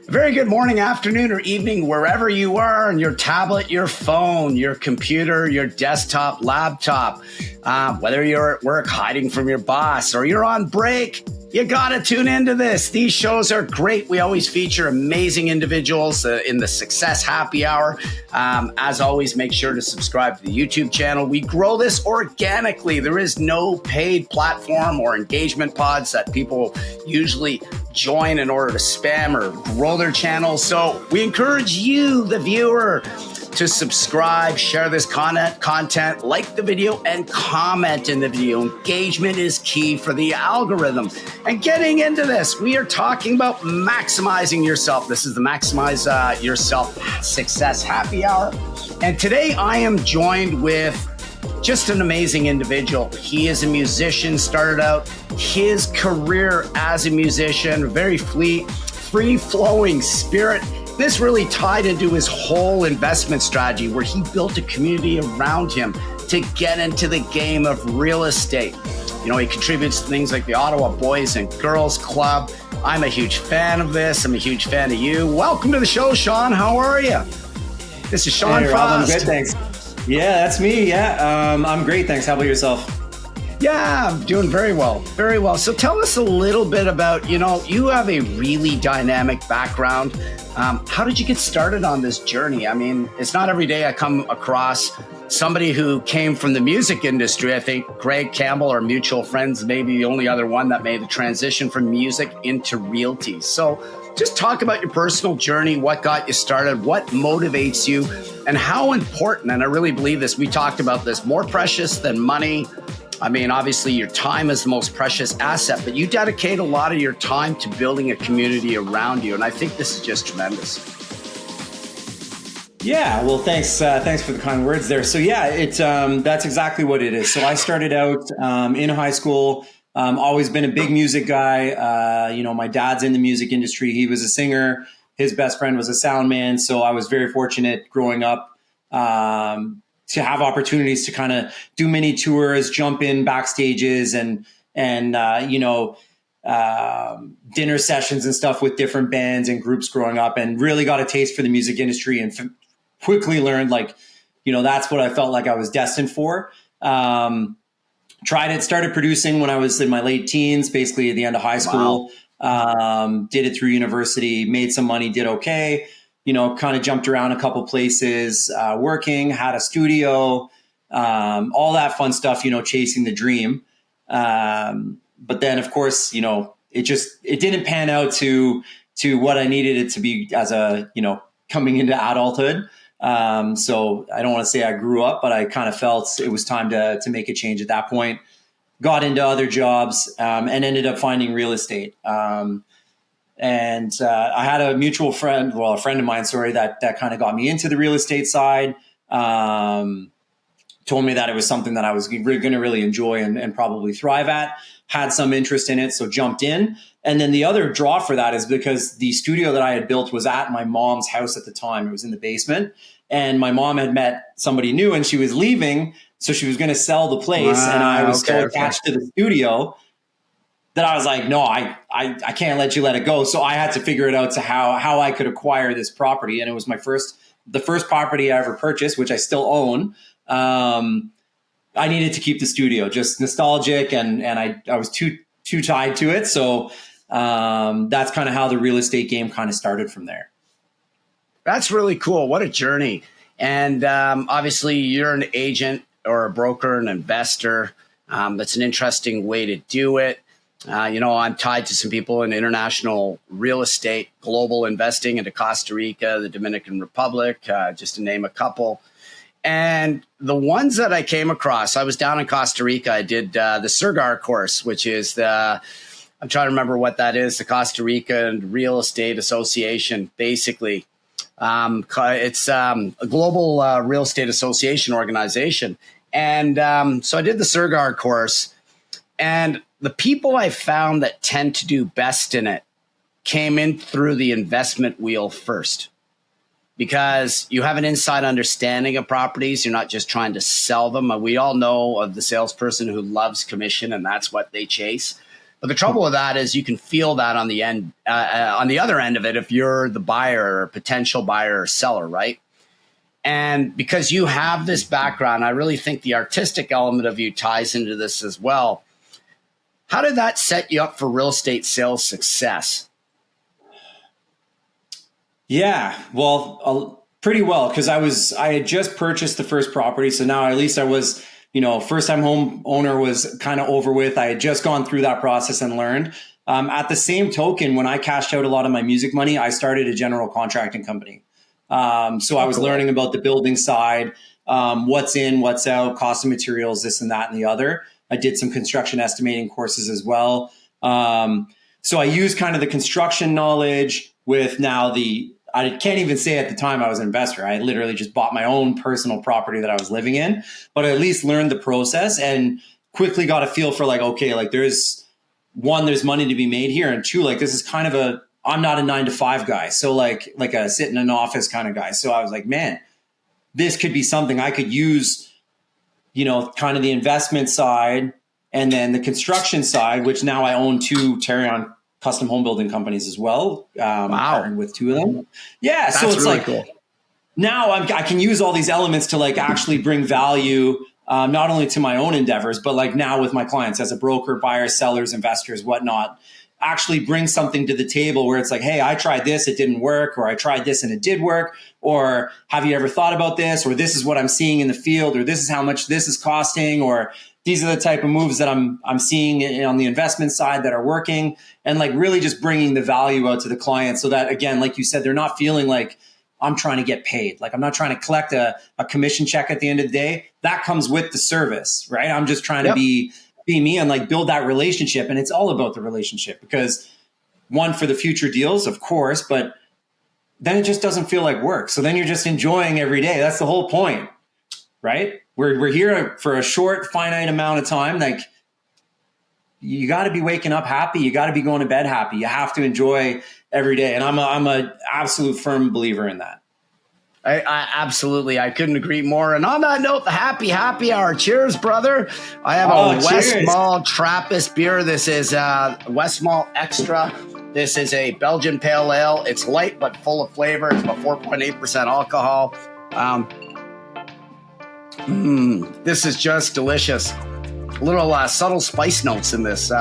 Very good morning, afternoon, or evening, wherever you are on your tablet, your phone, your computer, your desktop, laptop. Whether you're at work hiding from your boss or you're on break, you got to tune into this. These shows are great. We always feature amazing individuals in the Success Happy Hour. As always, make sure to subscribe to the YouTube channel. We grow this organically. There is no paid platform or engagement pods that people usually join in order to spam or grow their channel. So we encourage you, the viewer, to subscribe, share this content, like the video, and comment in the video. Engagement is key for the algorithm. And getting into this, we are talking about maximizing yourself. This is the Maximize Yourself Success Happy Hour. And today I am joined with just an amazing individual. He is a musician, started out his career as a musician, very free-flowing spirit. This really tied into his whole investment strategy where he built a community around him to get into the game of real estate. You know, he contributes to things like the Ottawa Boys and Girls Club. I'm a huge fan of this. I'm a huge fan of you. Welcome to the show, Sean. How are you? This is Sean Frost. Rob, I'm good, thanks. Yeah, that's me. Yeah, I'm great. Thanks. How about yourself? Yeah, I'm doing very well. Very well. So tell us a little bit about, you have a really dynamic background. How did you get started on this journey? I mean, it's not every day I come across somebody who came from the music industry. I think Greg Campbell, our mutual friends, may be the only other one that made the transition from music into realty. So just talk about your personal journey, what got you started, what motivates you, and how important, and I really believe this, we talked about this, more precious than money. I mean, obviously your time is the most precious asset, but you dedicate a lot of your time to building a community around you. And I think this is just tremendous. Yeah, well, thanks for the kind words there. So yeah, that's exactly what it is. So I started out in high school, always been a big music guy. My dad's in the music industry. He was a singer. His best friend was a sound man. So I was very fortunate growing up to have opportunities to kind of do mini tours, jump in backstages and dinner sessions and stuff with different bands and groups growing up, and really got a taste for the music industry and quickly learned that's what I felt like I was destined for. Started producing when I was in my late teens, basically at the end of high school. Wow. Did it through university, made some money, did okay. Kind of jumped around a couple places, working, had a studio, all that fun stuff, chasing the dream. But then of course, it didn't pan out to what I needed it to be as coming into adulthood. So I don't want to say I grew up, but I kind of felt it was time to make a change at that point. Got into other jobs, and ended up finding real estate. And I had a mutual friend, a friend of mine, that kind of got me into the real estate side. Told me that it was something that I was going to really enjoy and probably thrive at. Had some interest in it, so jumped in. And then the other draw for that is because the studio that I had built was at my mom's house at the time. It was in the basement. And my mom had met somebody new and she was leaving. So she was going to sell the place. Wow, and I was so attached to the studio that I was like, no, I can't let you let it go. So I had to figure it out to how I could acquire this property. And it was the first property I ever purchased, which I still own. I needed to keep the studio, just nostalgic. And I was too tied to it. So that's kind of how the real estate game kind of started from there. That's really cool. What a journey. And obviously you're an agent or a broker, an investor. That's an interesting way to do it. I'm tied to some people in international real estate, global investing into Costa Rica, the Dominican Republic, just to name a couple. And the ones that I came across, I was down in Costa Rica. I did the CIRGAR course, which is I'm trying to remember what that is, the Costa Rica Real Estate Association, basically. It's a global real estate association organization. And so I did the CIRGAR course. And the people I found that tend to do best in it came in through the investment wheel first, because you have an inside understanding of properties. You're not just trying to sell them. We all know of the salesperson who loves commission and that's what they chase. But the trouble with that is you can feel that on the end, on the other end of it, if you're the buyer or potential buyer or seller, right? And because you have this background, I really think the artistic element of you ties into this as well. How did that set you up for real estate sales success? Yeah, well, pretty well, because I had just purchased the first property. So now at least I was, first time home owner was kind of over with. I had just gone through that process and learned. At the same token, when I cashed out a lot of my music money, I started a general contracting company. So I was learning about the building side, what's in, what's out, cost of materials, this and that and the other. I did some construction estimating courses as well. So I used kind of the construction knowledge with now I can't even say at the time I was an investor. I literally just bought my own personal property that I was living in, but I at least learned the process and quickly got a feel for like, okay, like there's money to be made here. And two, like this is kind of I'm not a 9-to-5 guy. So like a sit in an office kind of guy. So I was like, man, this could be something I could use, kind of the investment side and then the construction side, which now I own 2 Tarion custom home building companies as well. Wow. Partnered with 2 of them. Yeah. That's so it's really like, cool. Now I can use all these elements to like actually bring value, not only to my own endeavors, but like now with my clients as a broker, buyers, sellers, investors, whatnot, actually bring something to the table where it's like, hey, I tried this, it didn't work, or I tried this and it did work, or have you ever thought about this, or this is what I'm seeing in the field, or this is how much this is costing, or these are the type of moves that I'm seeing on the investment side that are working, and like really just bringing the value out to the client so that, again, like you said, they're not feeling like I'm trying to get paid. Like I'm not trying to collect a commission check at the end of the day. That comes with the service, right? I'm just trying to be me and like build that relationship. And it's all about the relationship because one, for the future deals, of course, but then it just doesn't feel like work. So then you're just enjoying every day. That's the whole point, right? We're here for a short, finite amount of time. Like you got to be waking up happy. You got to be going to bed happy. You have to enjoy every day. And I'm a absolute firm believer in that. I absolutely. I couldn't agree more. And on that note, the happy hour. Cheers, brother. I have a Westmalle Trappist beer. This is Westmalle Extra. This is a Belgian pale ale. It's light but full of flavor. It's about 4.8% alcohol. This is just delicious. Little subtle spice notes in this.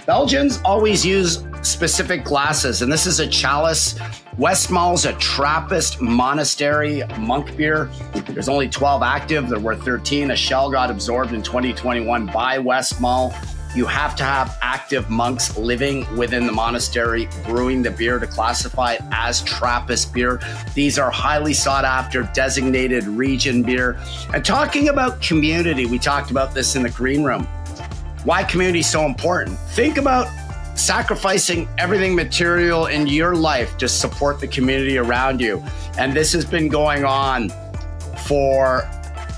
Belgians always use specific glasses, and this is a chalice. Westmalle's a Trappist monastery monk beer. There's only 12 active. There were 13. A shell got absorbed in 2021 by Westmalle. You have to have active monks living within the monastery brewing the beer to classify it as Trappist beer. These are highly sought after designated region beer. And talking about community, we talked about this in the green room. Why community is so important? Think about sacrificing everything material in your life to support the community around you. And this has been going on for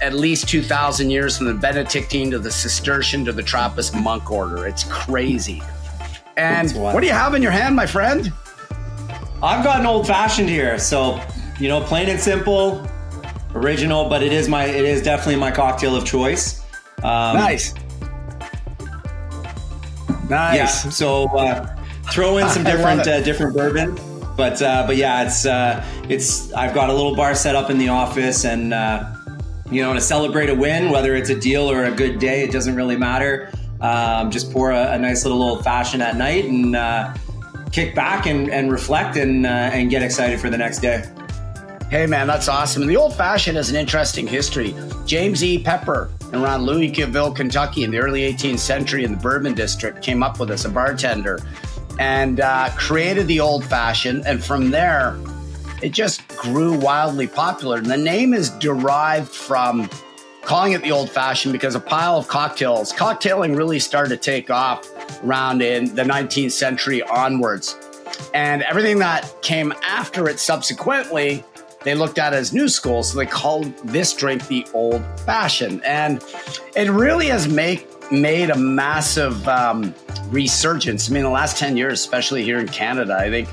at least 2,000 years, from the Benedictine to the Cistercian to the Trappist monk order. It's crazy. And what do you have in your hand, my friend? I've got an old fashioned here. So, plain and simple, original, but it is definitely my cocktail of choice. Nice. Yeah. So throw in some different bourbon, but yeah, it's I've got a little bar set up in the office, and to celebrate a win, whether it's a deal or a good day, it doesn't really matter. Just pour a nice little old fashioned at night and kick back and reflect and get excited for the next day. Hey man, that's awesome. And the old fashioned has an interesting history. James E. Pepper around Louisville, Kentucky in the early 18th century in the Bourbon District came up with this, a bartender, and created the old fashioned. And from there, it just grew wildly popular. And the name is derived from calling it the old fashioned because a pile of cocktailing really started to take off around in the 19th century onwards. And everything that came after it subsequently, they looked at as new school. So they called this drink the old fashioned. And it really has made a massive resurgence. I mean, the last 10 years, especially here in Canada, I think,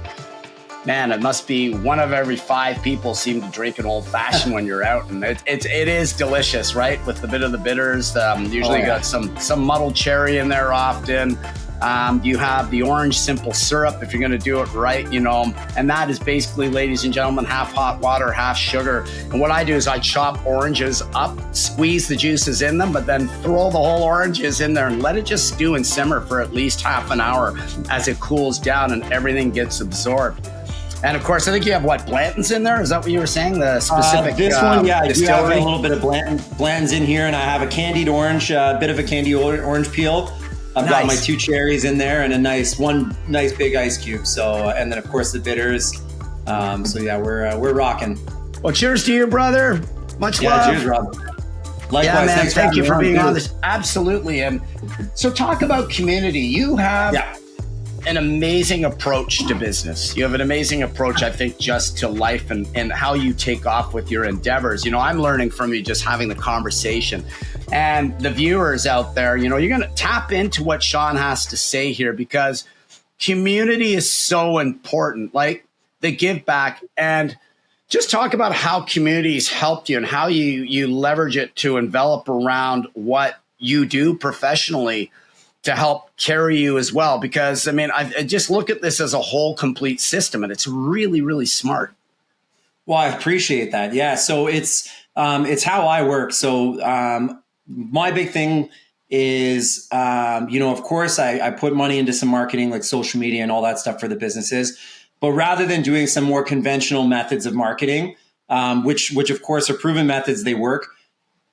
man, it must be one of every 5 people seem to drink an old fashioned when you're out. And it is delicious, right? With a bit of the bitters. Usually got some muddled cherry in there often. You have the orange simple syrup if you're going to do it right, and that is basically, ladies and gentlemen, half hot water, half sugar. And what I do is I chop oranges up, squeeze the juices in them, but then throw the whole oranges in there and let it just stew and simmer for at least half an hour as it cools down and everything gets absorbed. And of course, I think you have Blanton's in there. Is that what you were saying? The specific this one, yeah, I do have a distillery? little bit of Blanton's in here, and I have a candied orange, bit of a candied orange peel. I've got my 2 cherries in there and one nice big ice cube. So, and then of course the bitters. So yeah, we're rocking. Well, cheers to you, brother. Much love. Cheers, Rob. Likewise, yeah, man. Thank you for being on this. this. Absolutely. And so, talk about community. You have an amazing approach to business. You have an amazing approach, I think, just to life and how you take off with your endeavors. I'm learning from you just having the conversation. And the viewers out there, you're going to tap into what Sean has to say here, because community is so important, like the give back. And just talk about how communities helped you and how you leverage it to envelop around what you do professionally to help carry you as well. Because I just look at this as a whole complete system, and it's really, really smart. Well, I appreciate that. Yeah. So it's how I work. So my big thing is, of course I put money into some marketing, like social media and all that stuff for the businesses. But rather than doing some more conventional methods of marketing, which of course are proven methods, they work,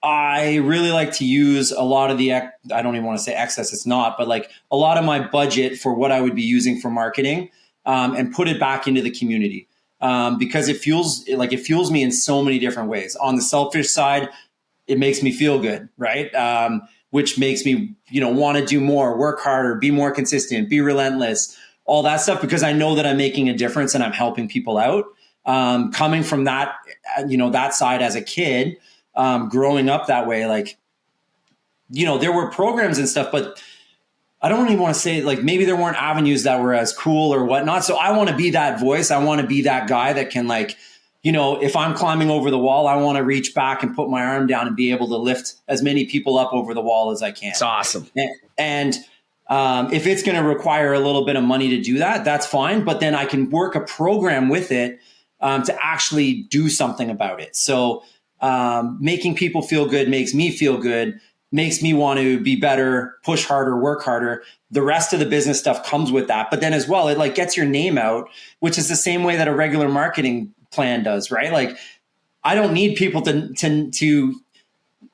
I really like to use a lot of the, I don't even want to say excess, it's not, but like a lot of my budget for what I would be using for marketing and put it back into the community because it fuels me in so many different ways. On the selfish side, it makes me feel good, right? Which makes me, want to do more, work harder, be more consistent, be relentless, all that stuff, because I know that I'm making a difference and I'm helping people out. Coming from that, that side as a kid, growing up that way, there were programs and stuff, but I don't even want to say maybe there weren't avenues that were as cool or whatnot. So I want to be that voice. I want to be that guy that can if I'm climbing over the wall, I want to reach back and put my arm down and be able to lift as many people up over the wall as I can. It's awesome. And if it's going to require a little bit of money to do that, that's fine. But then I can work a program with it to actually do something about it. So making people feel good makes me feel good, makes me want to be better, push harder, work harder. The rest of the business stuff comes with that. But then as well, it gets your name out, which is the same way that a regular marketing plan does, right? I don't need people to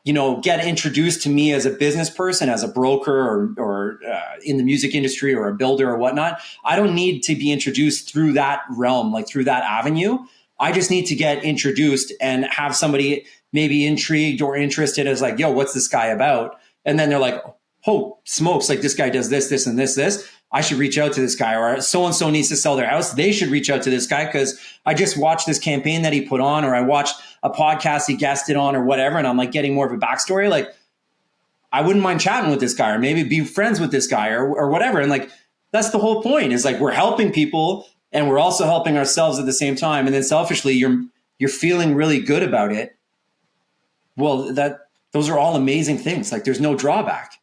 get introduced to me as a business person, as a broker or in the music industry or a builder or whatnot. I don't need to be introduced through that realm, through that avenue. I just need to get introduced and have somebody maybe intrigued or interested as yo, what's this guy about? And then they're like, oh, smokes, this guy does this, this, and this. I should reach out to this guy, or so-and-so needs to sell their house. They should reach out to this guy because I just watched this campaign that he put on, or I watched a podcast he guested on or whatever. And I'm getting more of a backstory. I wouldn't mind chatting with this guy or maybe be friends with this guy or whatever. And that's the whole point is we're helping people and we're also helping ourselves at the same time. And then selfishly, you're feeling really good about it. Well, those are all amazing things. There's no drawback.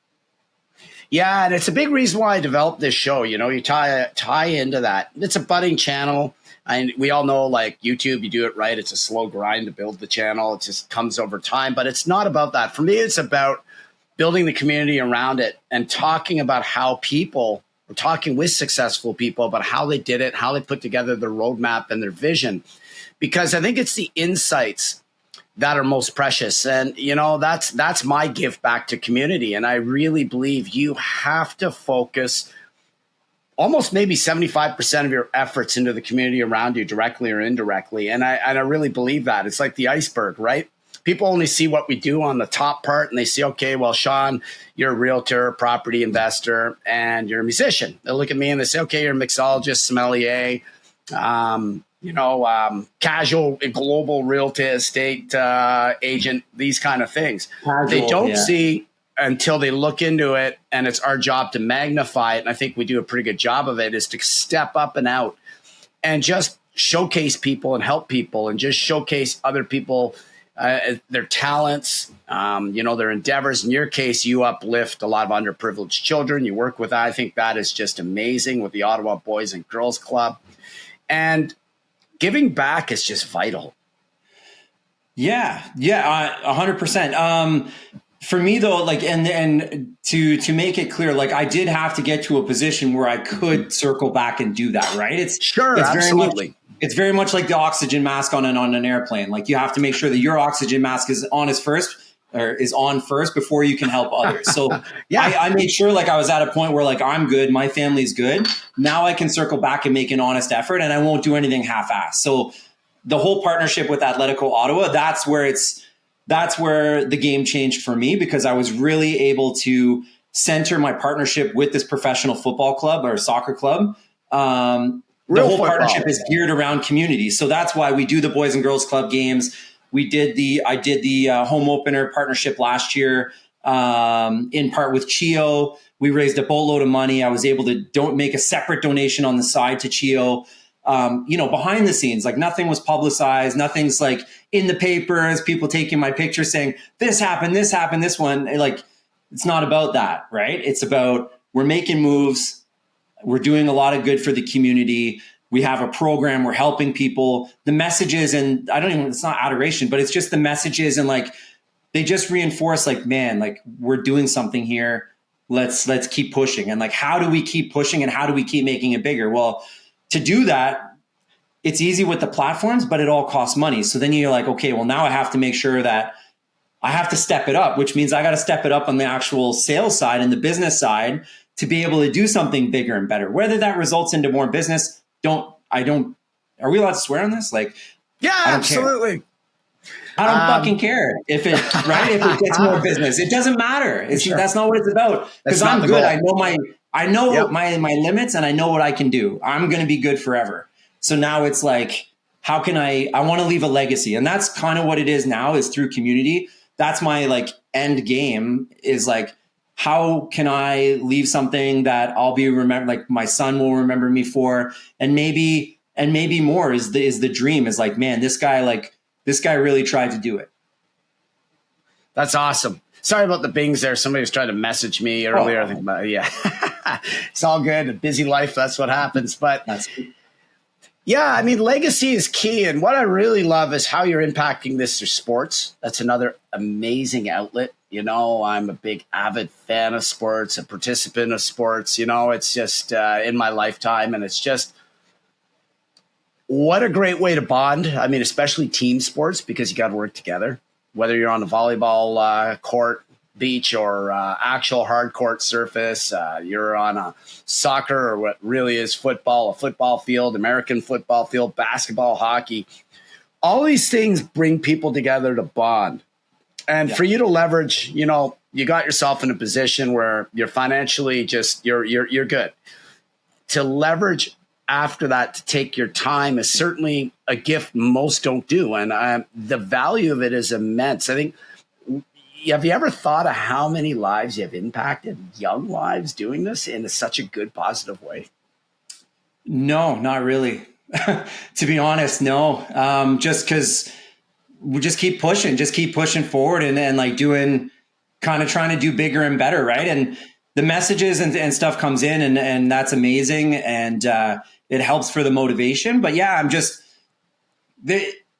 Yeah, and it's a big reason why I developed this show. You tie into that. It's a budding channel. And we all know, YouTube, you do it right. It's a slow grind to build the channel. It just comes over time. But it's not about that. For me, it's about building the community around it and talking about how people, or talking with successful people about how they did it, how they put together their roadmap and their vision. Because I think it's the insights that are most precious. And, that's my gift back to community. And I really believe you have to focus almost maybe 75% of your efforts into the community around you, directly or indirectly. And I really believe that. It's like the iceberg, right? People only see what we do on the top part, and they see, okay, well, Sean, you're a realtor, property investor, and you're a musician. They look at me and they say, okay, you're a mixologist, sommelier, casual global real estate agent, these kind of things. Casual, they don't see until they look into it, and it's our job to magnify it. And I think we do a pretty good job of it, is to step up and out and just showcase people and help people and just showcase other people their talents, their endeavors. In your case, you uplift a lot of underprivileged children. You work with, I think that is just amazing with the Ottawa Boys and Girls Club. And giving back is just vital. Yeah, 100%. For me though, like, and to make it clear, like I did have to get to a position where I could circle back and do that. Right. It's absolutely. It's very much like the oxygen mask on an airplane. Like you have to make sure that your oxygen mask is on first before you can help others. So I made sure like I was at a point where like, I'm good. My family's good. Now I can circle back and make an honest effort and I won't do anything half-assed. So the whole partnership with Atletico Ottawa, that's where the game changed for me, because I was really able to center my partnership with this professional football club or soccer club. The whole partnership is geared around community. So that's why we do the Boys and Girls Club games. I did the home opener partnership last year, in part with Chio. We raised a boatload of money. I was able to make a separate donation on the side to Chio. Behind the scenes, like nothing was publicized. Nothing's like in the papers, people taking my picture saying this happened, this one. Like, it's not about that, right? It's about, we're making moves. We're doing a lot of good for the community. We have a program. We're helping people. The messages, and it's not adoration, but it's just the messages. And like, they just reinforce like, man, like we're doing something here. Let's keep pushing. And like, how do we keep pushing and how do we keep making it bigger? Well, to do that, it's easy with the platforms, but it all costs money. So then you're like, okay, well now I have to make sure that I have to step it up, which means I got to step it up on the actual sales side and the business side to be able to do something bigger and better. Whether that results into more business, are we allowed to swear on this? Like, yeah, absolutely. I don't fucking care if it gets more business. It doesn't matter. That's not what it's about. Because I'm good. Goal. I know my limits and I know what I can do. I'm going to be good forever. So now it's like, how can I want to leave a legacy? And that's kind of what it is now, is through community. That's my like end game, is like, how can I leave something that I'll be remembered, like my son will remember me for, and maybe more is the dream, is like, man, this guy really tried to do it. That's awesome. Sorry about the bings there. Somebody was trying to message me earlier. I think, it's all good. A busy life. That's what happens. But yeah, I mean, legacy is key. And what I really love is how you're impacting this through sports. That's another amazing outlet. I'm a big avid fan of sports, a participant of sports. It's just in my lifetime. And it's just, what a great way to bond. I mean, especially team sports, because you got to work together, whether you're on a volleyball court, beach, or actual hard court surface. You're on a soccer, or what really is football, a football field, American football field, basketball, hockey. All these things bring people together to bond. And for you to leverage, you got yourself in a position where you're financially you're good. To leverage after that, to take your time, is certainly a gift most don't do. And the value of it is immense. I think, have you ever thought of how many lives you have impacted, young lives, doing this in such a good, positive way? No, not really. To be honest, no. Just because we just keep pushing forward and like doing, kind of trying to do bigger and better. Right. And the messages and stuff comes in and that's amazing. And it helps for the motivation. But yeah,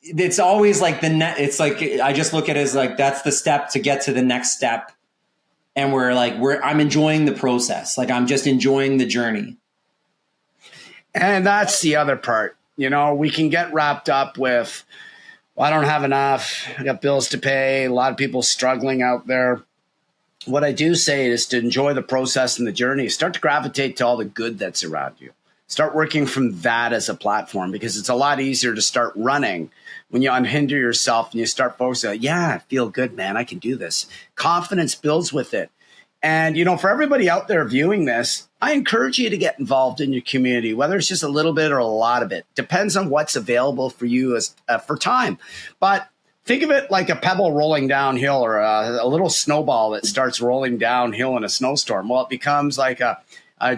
it's always like it's like, I just look at it as like, that's the step to get to the next step. And I'm enjoying the process. Like, I'm just enjoying the journey. And that's the other part. We can get wrapped up with, well, I don't have enough. I got bills to pay. A lot of people struggling out there. What I do say is to enjoy the process and the journey. Start to gravitate to all the good that's around you. Start working from that as a platform, because it's a lot easier to start running when you unhinder yourself and you start focusing, I feel good, man. I can do this. Confidence builds with it. And, for everybody out there viewing this, I encourage you to get involved in your community, whether it's just a little bit or a lot of it. Depends on what's available for you as for time. But think of it like a pebble rolling downhill, or a little snowball that starts rolling downhill in a snowstorm. Well, it becomes like a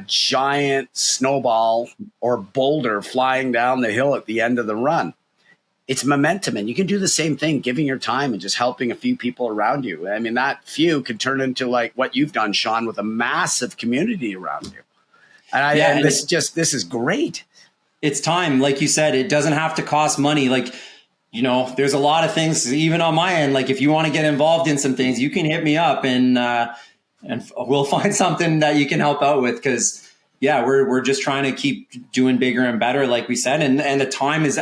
giant snowball or boulder flying down the hill at the end of the run. it's momentum, and you can do the same thing, giving your time and just helping a few people around you. I mean, that few could turn into like what you've done, Sean, with a massive community around you. And this is great. It's time. Like you said, it doesn't have to cost money. Like, there's a lot of things, even on my end. Like if you want to get involved in some things, you can hit me up and we'll find something that you can help out with. Cause we're just trying to keep doing bigger and better, like we said. And the time is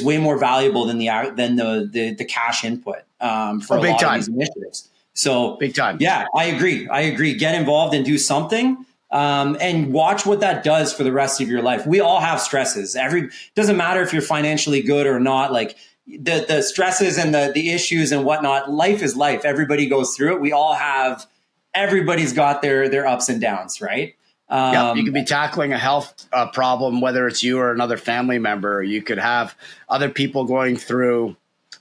way more valuable than the cash input for a lot of these initiatives. So big time. Yeah, I agree. Get involved and do something. And watch what that does for the rest of your life. We all have stresses. Doesn't matter if you're financially good or not. Like the stresses and the issues and whatnot. Life is life. Everybody goes through it. Everybody's got their ups and downs, right? You could be tackling a health problem, whether it's you or another family member. You could have other people going through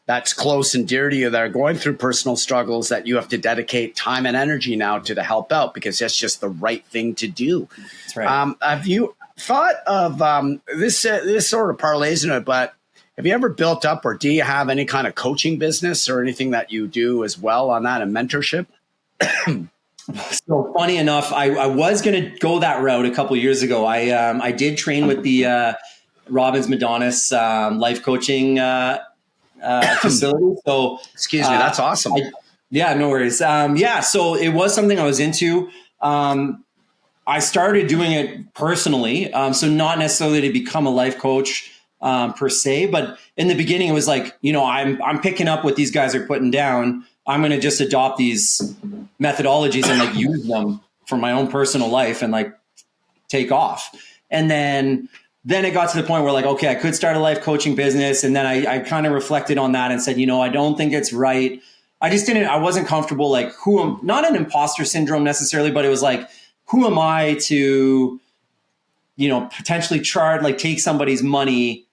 that's close and dear to you that are going through personal struggles that you have to dedicate time and energy now to help out, because that's just the right thing to do. That's right. Have you thought of this sort of parlays in it, but have you ever built up, or do you have any kind of coaching business or anything that you do as well on that, and mentorship? So funny enough, I was going to go that route a couple of years ago. I did train with the Robbins Madonis life coaching facility. So excuse me, that's awesome. No worries. So it was something I was into. I started doing it personally. So not necessarily to become a life coach per se, but in the beginning it was like, I'm picking up what these guys are putting down. I'm going to just adopt these methodologies and like use them for my own personal life and like take off. And then it got to the point where like, okay, I could start a life coaching business. And then I kind of reflected on that and said, I don't think it's right. I wasn't comfortable, like not an imposter syndrome necessarily, but it was like, who am I to, potentially take somebody's money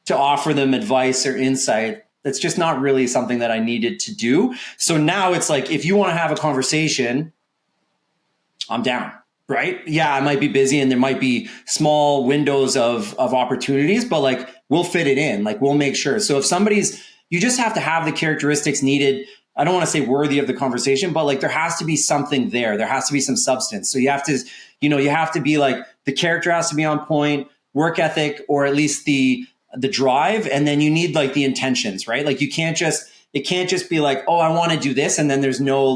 to offer them advice or insight? That's just not really something that I needed to do. So now it's like, if you want to have a conversation, I'm down. Right? Yeah, I might be busy and there might be small windows of opportunities, but like we'll fit it in, like we'll make sure. So if you just have to have the characteristics needed. I don't want to say worthy of the conversation, but like there has to be something there. There has to be some substance. So you have to be like, the character has to be on point, work ethic, or at least the drive. And then you need like the intentions, right? Like it can't just be like, oh, I want to do this. And then there's no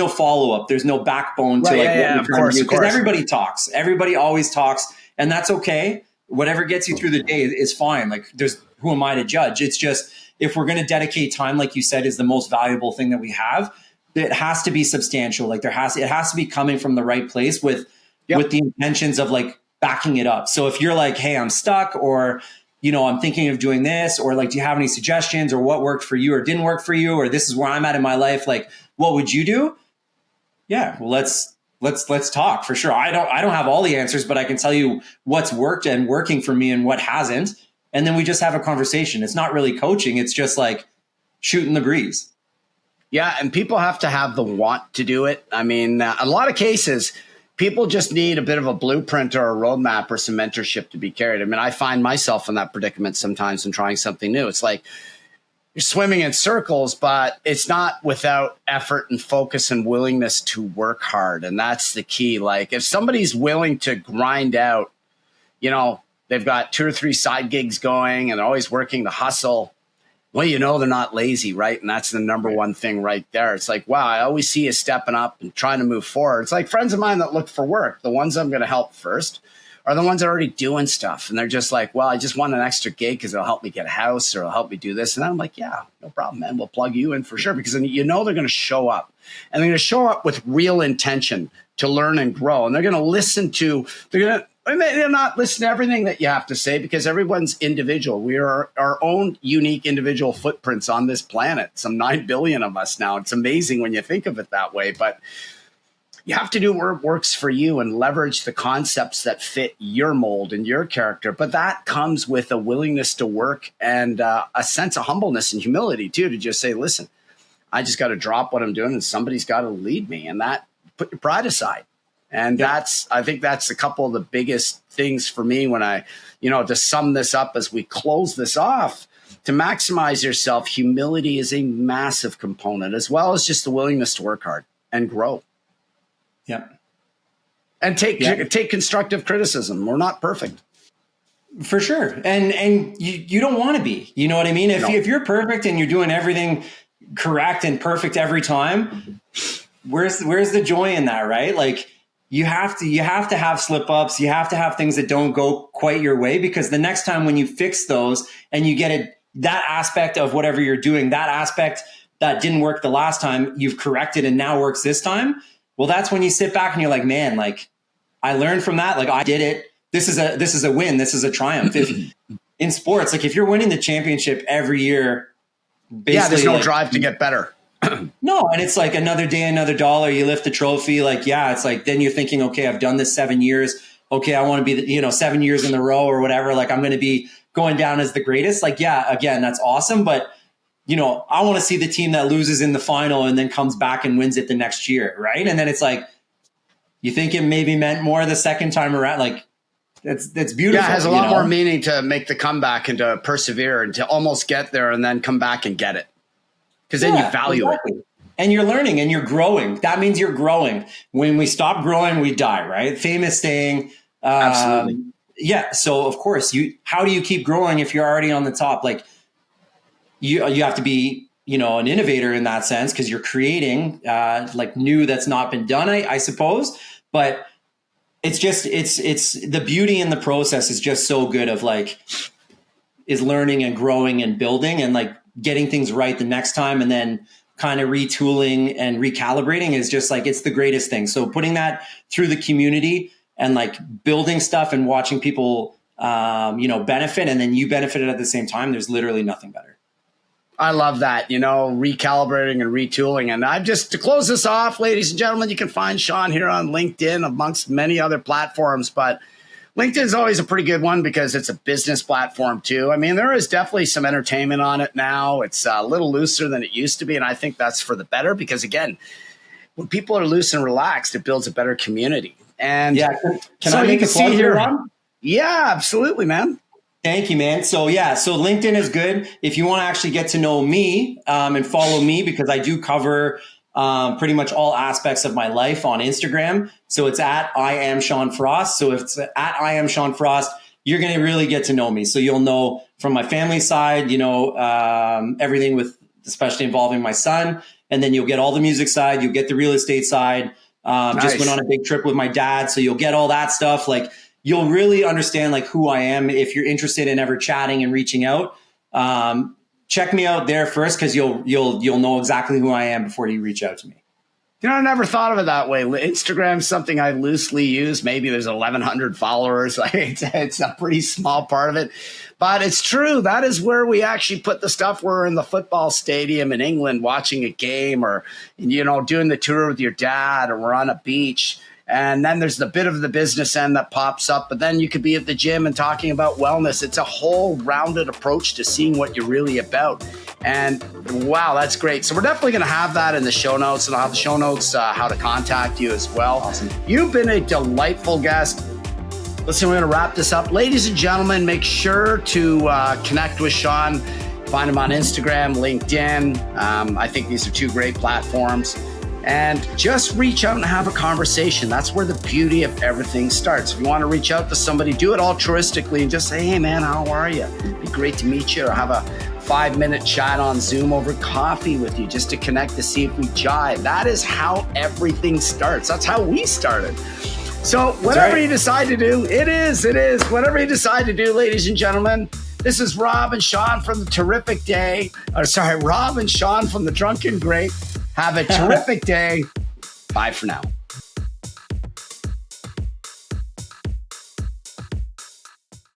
follow-up. There's no backbone to of course. Because everybody talks. Everybody always talks. And that's okay. Whatever gets you through the day is fine. Like who am I to judge? It's just, if we're going to dedicate time, like you said, is the most valuable thing that we have, it has to be substantial. Like it has to be coming from the right place with the intentions of like backing it up. So if you're like, hey, I'm stuck, or, I'm thinking of doing this, or like, do you have any suggestions, or what worked for you or didn't work for you, or this is where I'm at in my life, like, what would you do? Yeah, well, let's talk for sure. I don't have all the answers, but I can tell you what's worked and working for me and what hasn't. And then we just have a conversation. It's not really coaching. It's just like shooting the breeze. Yeah. And people have to have the want to do it. I mean, a lot of cases, people just need a bit of a blueprint or a roadmap or some mentorship to be carried. I mean, I find myself in that predicament sometimes when trying something new. It's like, you're swimming in circles, but it's not without effort and focus and willingness to work hard. And that's the key. Like if somebody's willing to grind out, they've got 2 or 3 side gigs going and they're always working the hustle. Well, they're not lazy, right? And that's the number one thing right there. It's like, wow, I always see you stepping up and trying to move forward. It's like friends of mine that look for work. The ones I'm going to help first are the ones that are already doing stuff. And they're just like, well, I just want an extra gig because it'll help me get a house or it'll help me do this. And I'm like, yeah, no problem, man. We'll plug you in for sure. Because then they're going to show up. And they're going to show up with real intention to learn and grow. And they're going to listen to, they're not listen to everything that you have to say, because everyone's individual. We are our own unique individual footprints on this planet. Some 9 billion of us now. It's amazing when you think of it that way. But you have to do what works for you and leverage the concepts that fit your mold and your character. But that comes with a willingness to work and a sense of humbleness and humility, too, to just say, listen, I just got to drop what I'm doing and somebody's got to lead me. And that, put your pride aside. And I think that's a couple of the biggest things for me when I, to sum this up as we close this off, to maximize yourself, humility is a massive component, as well as just the willingness to work hard and grow. Yeah. And take constructive criticism. We're not perfect. For sure. And you don't want to be, you know what I mean? If you're perfect and you're doing everything correct and perfect every time, where's the joy in that, right? Like you have to have slip ups. You have to have things that don't go quite your way, because the next time when you fix those and you get that aspect of whatever you're doing, that aspect that didn't work the last time, you've corrected and now works this time. Well, that's when you sit back and you're like, man, like I learned from that. Like I did it. This is a win. This is a triumph. In sports, like if you're winning the championship every year, there's no drive to get better. No. And it's like another day, another dollar, you lift the trophy. Like, it's like, then you're thinking, okay, I've done this 7 years. Okay. I want to be 7 years in a row or whatever. Like I'm going to be going down as the greatest. Like, again, that's awesome. But I want to see the team that loses in the final and then comes back and wins it the next year. Right. And then it's like, you think it maybe meant more the second time around. Like that's beautiful. Yeah, it has a lot more meaning to make the comeback and to persevere and to almost get there and then come back and get it. Because then you value it. And you're learning and you're growing. That means you're growing. When we stop growing, we die, right? Famous saying. Absolutely. Yeah. So of course, how do you keep growing if you're already on the top? Like you have to be, an innovator in that sense, because you're creating like new that's not been done, I suppose. But it's just, it's the beauty in the process is just so good of like, is learning and growing and building and like getting things right the next time. And then kind of retooling and recalibrating is just like, it's the greatest thing. So putting that through the community and like building stuff and watching people, benefit, and then you benefited at the same time. There's literally nothing better. I love that, recalibrating and retooling. And to close this off, ladies and gentlemen, you can find Sean here on LinkedIn amongst many other platforms, but LinkedIn is always a pretty good one because it's a business platform too. I mean, there is definitely some entertainment on it now. It's a little looser than it used to be. And I think that's for the better, because again, when people are loose and relaxed, it builds a better community. And can I make a plug here, Ron? Yeah, absolutely, man. Thank you, man. So LinkedIn is good. If you want to actually get to know me and follow me, because I do cover pretty much all aspects of my life on Instagram. So it's at I am Sean Frost. So if it's at I am Sean Frost, you're going to really get to know me. So you'll know from my family side, everything with, especially involving my son. And then you'll get all the music side. You'll get the real estate side. Nice. Just went on a big trip with my dad. So you'll get all that stuff. Like, you'll really understand like who I am if you're interested in ever chatting and reaching out. Check me out there first, because you'll know exactly who I am before you reach out to me. I never thought of it that way. Instagram's something I loosely use. Maybe there's 1,100 followers. It's a pretty small part of it, but it's true. That is where we actually put the stuff. We're in the football stadium in England watching a game, or doing the tour with your dad, or we're on a beach. And then there's the bit of the business end that pops up, but then you could be at the gym and talking about wellness. It's a whole rounded approach to seeing what you're really about. And wow, that's great. So we're definitely going to have that in the show notes, and I'll have the show notes, how to contact you as well. Awesome. You've been a delightful guest. Listen, we're going to wrap this up. Ladies and gentlemen, make sure to connect with Sean. Find him on Instagram, LinkedIn. I think these are two great platforms. And just reach out and have a conversation. That's where the beauty of everything starts. If you want to reach out to somebody, do it altruistically and just say, hey man, how are you? It'd be great to meet you, or have a 5-minute chat on Zoom over coffee with you just to connect to see if we jive. That is how everything starts. That's how we started. So whatever you decide to do, it is. Whatever you decide to do, ladies and gentlemen, this is Rob and Sean from the Terrific Day. Rob and Sean from the Drunken Great. Have a terrific day. Bye for now.